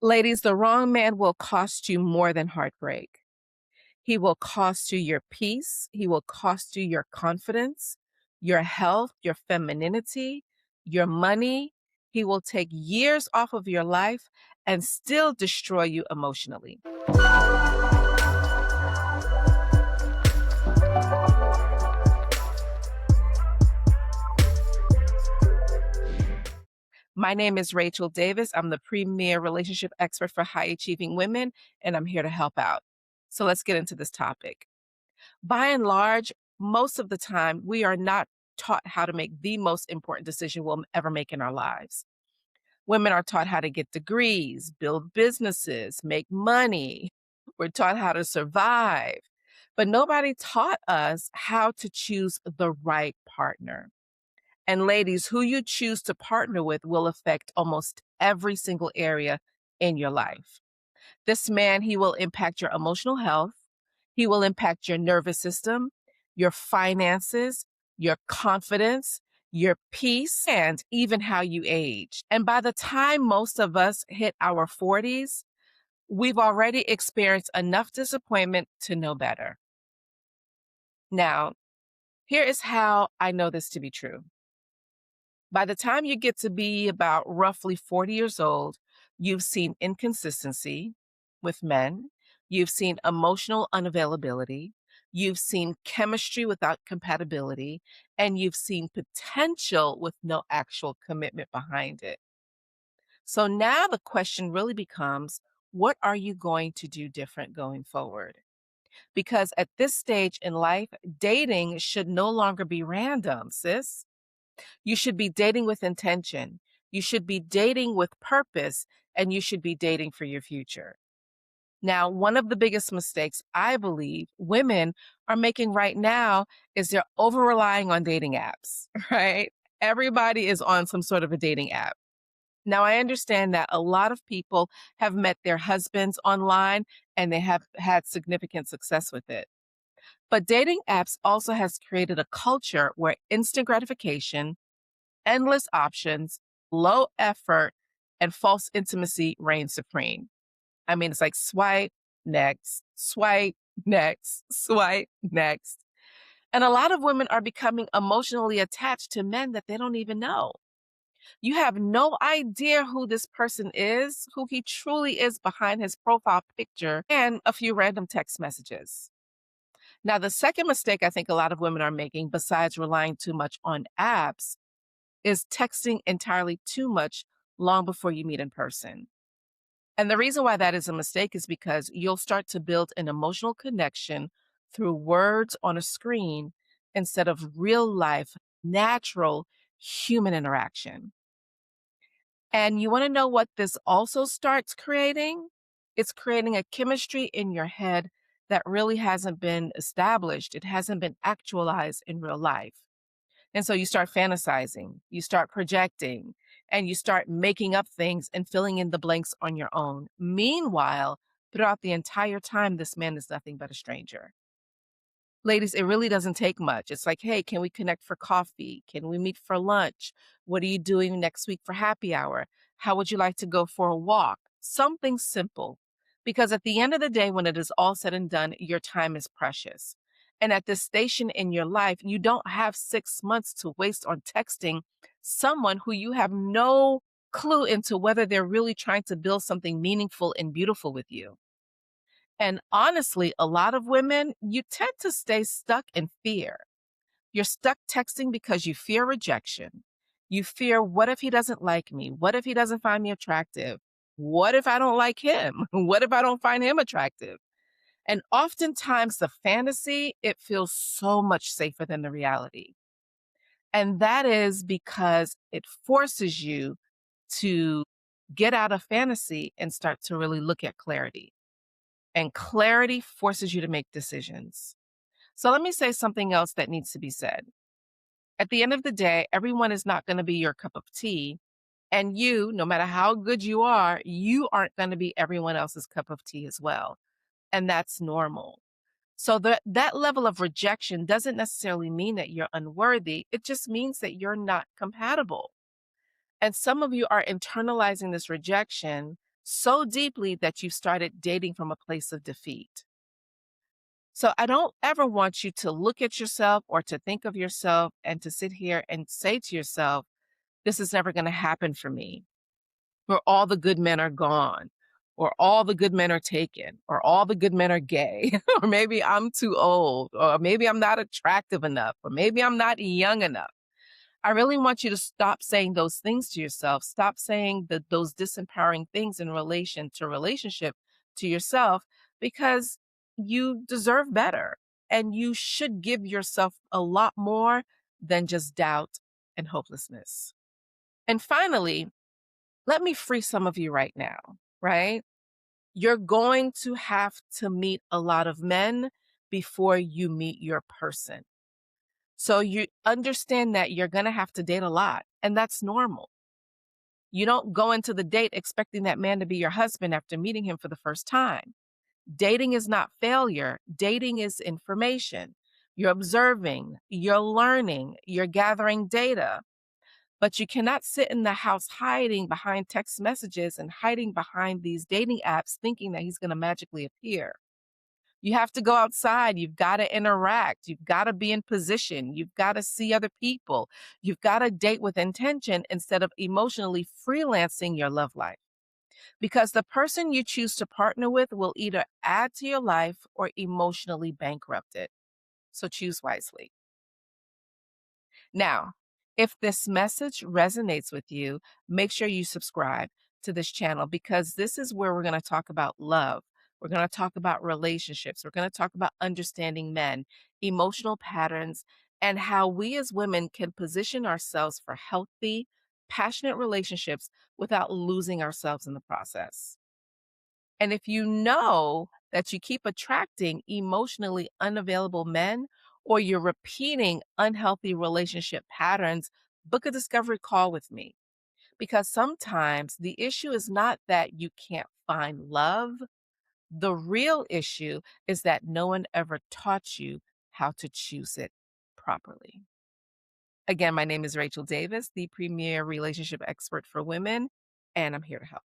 Ladies, the wrong man will cost you more than heartbreak. He will cost you your peace. He will cost you your confidence, your health, your femininity, your money. He will take years off of your life and still destroy you emotionally. My name is Rachel Davis. I'm the premier relationship expert for high achieving women, and I'm here to help out. So let's get into this topic. By and large, most of the time, we are not taught how to make the most important decision we'll ever make in our lives. Women are taught how to get degrees, build businesses, make money. We're taught how to survive, but nobody taught us how to choose the right partner. And ladies, who you choose to partner with will affect almost every single area in your life. This man, he will impact your emotional health. He will impact your nervous system, your finances, your confidence, your peace, and even how you age. And by the time most of us hit our 40s, we've already experienced enough disappointment to know better. Now, here is how I know this to be true. By the time you get to be about roughly 40 years old, you've seen inconsistency with men, you've seen emotional unavailability, you've seen chemistry without compatibility, and you've seen potential with no actual commitment behind it. So now the question really becomes, what are you going to do different going forward? Because at this stage in life, dating should no longer be random, sis. You should be dating with intention. You should be dating with purpose, and you should be dating for your future. Now, one of the biggest mistakes I believe women are making right now is they're over relying on dating apps, right? Everybody is on some sort of a dating app. Now, I understand that a lot of people have met their husbands online and they have had significant success with it. But dating apps also has created a culture where instant gratification, endless options, low effort, and false intimacy reign supreme. I mean, it's like swipe next, swipe next. And a lot of women are becoming emotionally attached to men that they don't even know. You have no idea who this person is, who he truly is behind his profile picture and a few random text messages. Now, the second mistake I think a lot of women are making, besides relying too much on apps, is texting entirely too much long before you meet in person. And the reason why that is a mistake is because you'll start to build an emotional connection through words on a screen instead of real life, natural human interaction. And you want to know what this also starts creating? It's creating a chemistry in your head that really hasn't been established, it hasn't been actualized in real life. And so you start fantasizing, you start projecting, and you start making up things and filling in the blanks on your own. Meanwhile, throughout the entire time, this man is nothing but a stranger. Ladies, it really doesn't take much. It's like, hey, can we connect for coffee? Can we meet for lunch? What are you doing next week for happy hour? How would you like to go for a walk? Something simple. Because at the end of the day, when it is all said and done, your time is precious. And at this station in your life, you don't have 6 months to waste on texting someone who you have no clue into whether they're really trying to build something meaningful and beautiful with you. And honestly, a lot of women, you tend to stay stuck in fear. You're stuck texting because you fear rejection. You fear, what if he doesn't like me? What if he doesn't find me attractive? What if I don't like him? What if I don't find him attractive? And oftentimes the fantasy, it feels so much safer than the reality. And that is because it forces you to get out of fantasy and start to really look at clarity. And clarity forces you to make decisions. So let me say something else that needs to be said. At the end of the day, everyone is not going to be your cup of tea. And you, no matter how good you are, you aren't going to be everyone else's cup of tea as well. And that's normal. So that level of rejection doesn't necessarily mean that you're unworthy. It just means that you're not compatible. And some of you are internalizing this rejection so deeply that you started dating from a place of defeat. So I don't ever want you to look at yourself or to think of yourself and to sit here and say to yourself, this is never going to happen for me, or all the good men are gone, or all the good men are taken, or all the good men are gay, or maybe I'm too old, or maybe I'm not attractive enough, or maybe I'm not young enough. I really want you to stop saying those things to yourself. Stop saying those disempowering things in relation to relationship to yourself because you deserve better and you should give yourself a lot more than just doubt and hopelessness. And finally, let me free some of you right now, right? You're going to have to meet a lot of men before you meet your person. So you understand that you're going to have to date a lot, and that's normal. You don't go into the date expecting that man to be your husband after meeting him for the first time. Dating is not failure, dating is information. You're observing, you're learning, you're gathering data, but you cannot sit in the house hiding behind text messages and hiding behind these dating apps thinking that he's going to magically appear. You have to go outside. You've got to interact. You've got to be in position. You've got to see other people. You've got to date with intention instead of emotionally freelancing your love life. Because the person you choose to partner with will either add to your life or emotionally bankrupt it. So choose wisely. Now, if this message resonates with you, make sure you subscribe to this channel because this is where we're going to talk about love. We're going to talk about relationships. We're going to talk about understanding men, emotional patterns, and how we as women can position ourselves for healthy, passionate relationships without losing ourselves in the process. And if you know that you keep attracting emotionally unavailable men or you're repeating unhealthy relationship patterns, book a discovery call with me. Because sometimes the issue is not that you can't find love. The real issue is that no one ever taught you how to choose it properly. Again, my name is Rachel Davis, the premier relationship expert for women, and I'm here to help.